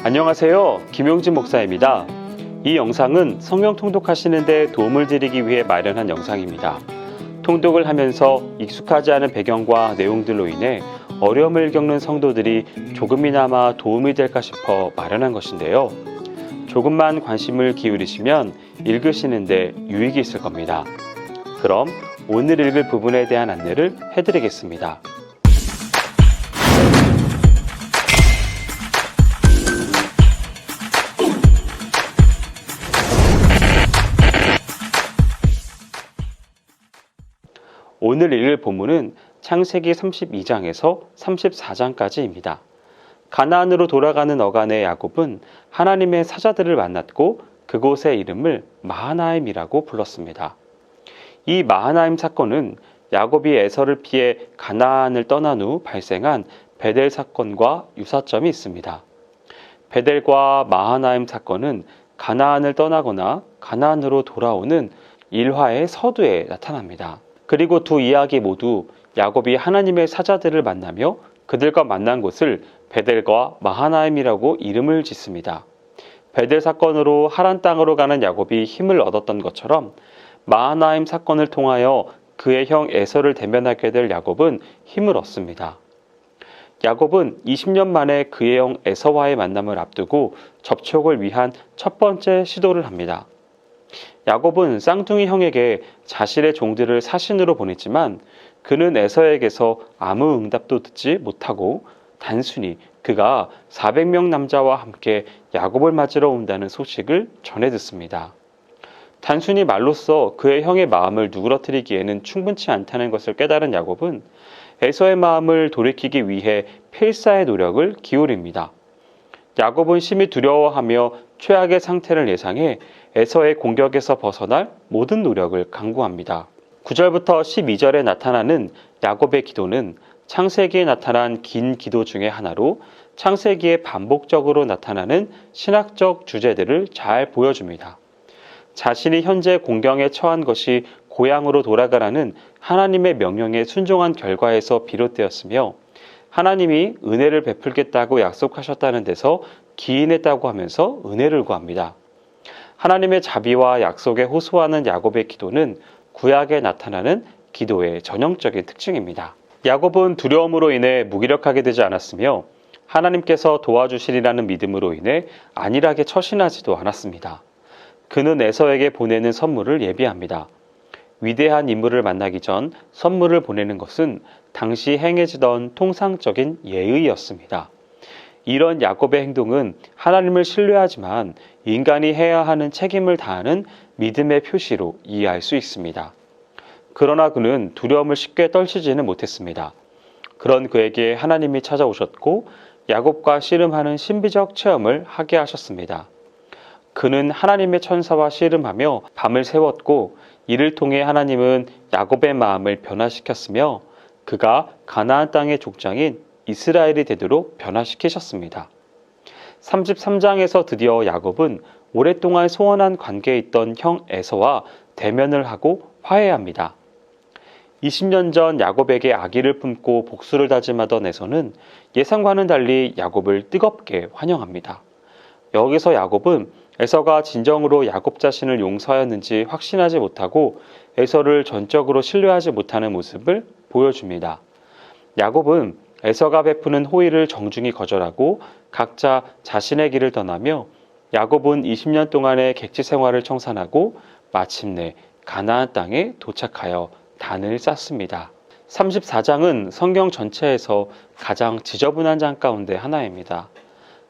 안녕하세요. 김용진 목사입니다. 이 영상은 성경 통독하시는 데 도움을 드리기 위해 마련한 영상입니다. 통독을 하면서 익숙하지 않은 배경과 내용들로 인해 어려움을 겪는 성도들이 조금이나마 도움이 될까 싶어 마련한 것인데요. 조금만 관심을 기울이시면 읽으시는데 유익이 있을 겁니다. 그럼 오늘 읽을 부분에 대한 안내를 해드리겠습니다. 오늘 읽을 본문은 창세기 32장에서 34장까지입니다. 가나안으로 돌아가는 어간의 야곱은 하나님의 사자들을 만났고 그곳의 이름을 마하나임이라고 불렀습니다. 이 마하나임 사건은 야곱이 에서를 피해 가나안을 떠난 후 발생한 베델 사건과 유사점이 있습니다. 베델과 마하나임 사건은 가나안을 떠나거나 가나안으로 돌아오는 일화의 서두에 나타납니다. 그리고 두 이야기 모두 야곱이 하나님의 사자들을 만나며 그들과 만난 곳을 베델과 마하나임이라고 이름을 짓습니다. 베델 사건으로 하란 땅으로 가는 야곱이 힘을 얻었던 것처럼 마하나임 사건을 통하여 그의 형 에서를 대면하게 될 야곱은 힘을 얻습니다. 야곱은 20년 만에 그의 형 에서와의 만남을 앞두고 접촉을 위한 첫 번째 시도를 합니다. 야곱은 쌍둥이 형에게 자신의 종들을 사신으로 보냈지만 그는 에서에게서 아무 응답도 듣지 못하고 단순히 그가 400명 남자와 함께 야곱을 맞으러 온다는 소식을 전해 듣습니다. 단순히 말로써 그의 형의 마음을 누그러뜨리기에는 충분치 않다는 것을 깨달은 야곱은 에서의 마음을 돌이키기 위해 필사의 노력을 기울입니다. 야곱은 심히 두려워하며 최악의 상태를 예상해 에서의 공격에서 벗어날 모든 노력을 강구합니다. 9절부터 12절에 나타나는 야곱의 기도는 창세기에 나타난 긴 기도 중의 하나로 창세기에 반복적으로 나타나는 신학적 주제들을 잘 보여줍니다. 자신이 현재 공경에 처한 것이 고향으로 돌아가라는 하나님의 명령에 순종한 결과에서 비롯되었으며 하나님이 은혜를 베풀겠다고 약속하셨다는 데서 기인했다고 하면서 은혜를 구합니다. 하나님의 자비와 약속에 호소하는 야곱의 기도는 구약에 나타나는 기도의 전형적인 특징입니다. 야곱은 두려움으로 인해 무기력하게 되지 않았으며 하나님께서 도와주시리라는 믿음으로 인해 안일하게 처신하지도 않았습니다. 그는 에서에게 보내는 선물을 예비합니다. 위대한 인물을 만나기 전 선물을 보내는 것은 당시 행해지던 통상적인 예의였습니다. 이런 야곱의 행동은 하나님을 신뢰하지만 인간이 해야 하는 책임을 다하는 믿음의 표시로 이해할 수 있습니다. 그러나 그는 두려움을 쉽게 떨치지는 못했습니다. 그런 그에게 하나님이 찾아오셨고 야곱과 씨름하는 신비적 체험을 하게 하셨습니다. 그는 하나님의 천사와 씨름하며 밤을 새웠고 이를 통해 하나님은 야곱의 마음을 변화시켰으며 그가 가나안 땅의 족장인 이스라엘이 되도록 변화시키셨습니다. 33장에서 드디어 야곱은 오랫동안 소원한 관계에 있던 형 에서와 대면을 하고 화해합니다. 20년 전 야곱에게 아기를 품고 복수를 다짐하던 에서는 예상과는 달리 야곱을 뜨겁게 환영합니다. 여기서 야곱은 에서가 진정으로 야곱 자신을 용서하였는지 확신하지 못하고 에서를 전적으로 신뢰하지 못하는 모습을 보여줍니다. 야곱은 에서가 베푸는 호의를 정중히 거절하고 각자 자신의 길을 떠나며 야곱은 20년 동안의 객지 생활을 청산하고 마침내 가나안 땅에 도착하여 단을 쌓습니다. 34장은 성경 전체에서 가장 지저분한 장 가운데 하나입니다.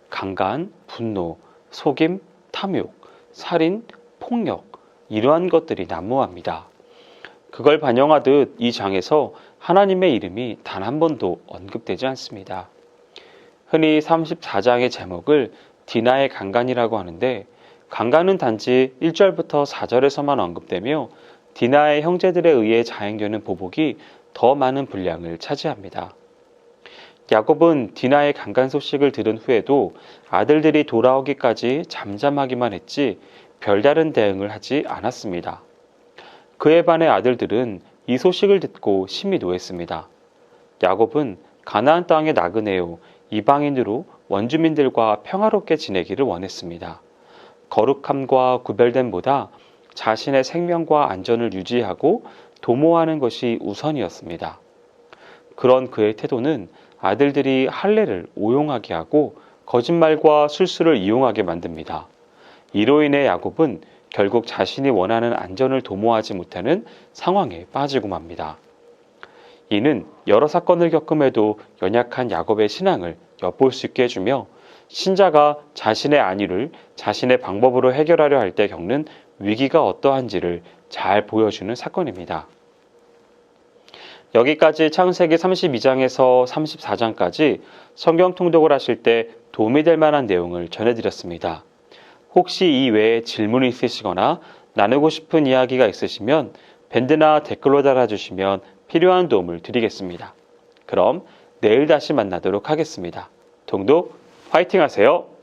강간, 분노, 속임, 탐욕, 살인, 폭력 이러한 것들이 난무합니다. 그걸 반영하듯 이 장에서 하나님의 이름이 단 한 번도 언급되지 않습니다. 흔히 34장의 제목을 디나의 강간이라고 하는데 강간은 단지 1절부터 4절에서만 언급되며 디나의 형제들에 의해 자행되는 보복이 더 많은 분량을 차지합니다. 야곱은 디나의 강간 소식을 들은 후에도 아들들이 돌아오기까지 잠잠하기만 했지 별다른 대응을 하지 않았습니다. 그에 반해 아들들은 이 소식을 듣고 심히 노했습니다. 야곱은 가나안 땅의 나그네요 이방인으로 원주민들과 평화롭게 지내기를 원했습니다. 거룩함과 구별됨보다 자신의 생명과 안전을 유지하고 도모하는 것이 우선이었습니다. 그런 그의 태도는 아들들이 할례를 오용하게 하고 거짓말과 술수를 이용하게 만듭니다. 이로 인해 야곱은 결국 자신이 원하는 안전을 도모하지 못하는 상황에 빠지고 맙니다. 이는 여러 사건을 겪음에도 연약한 야곱의 신앙을 엿볼 수 있게 해주며 신자가 자신의 안위를 자신의 방법으로 해결하려 할 때 겪는 위기가 어떠한지를 잘 보여주는 사건입니다. 여기까지 창세기 32장에서 34장까지 성경 통독을 하실 때 도움이 될 만한 내용을 전해드렸습니다. 혹시 이 외에 질문이 있으시거나 나누고 싶은 이야기가 있으시면 밴드나 댓글로 달아주시면 필요한 도움을 드리겠습니다. 그럼 내일 다시 만나도록 하겠습니다. 통독 화이팅 하세요.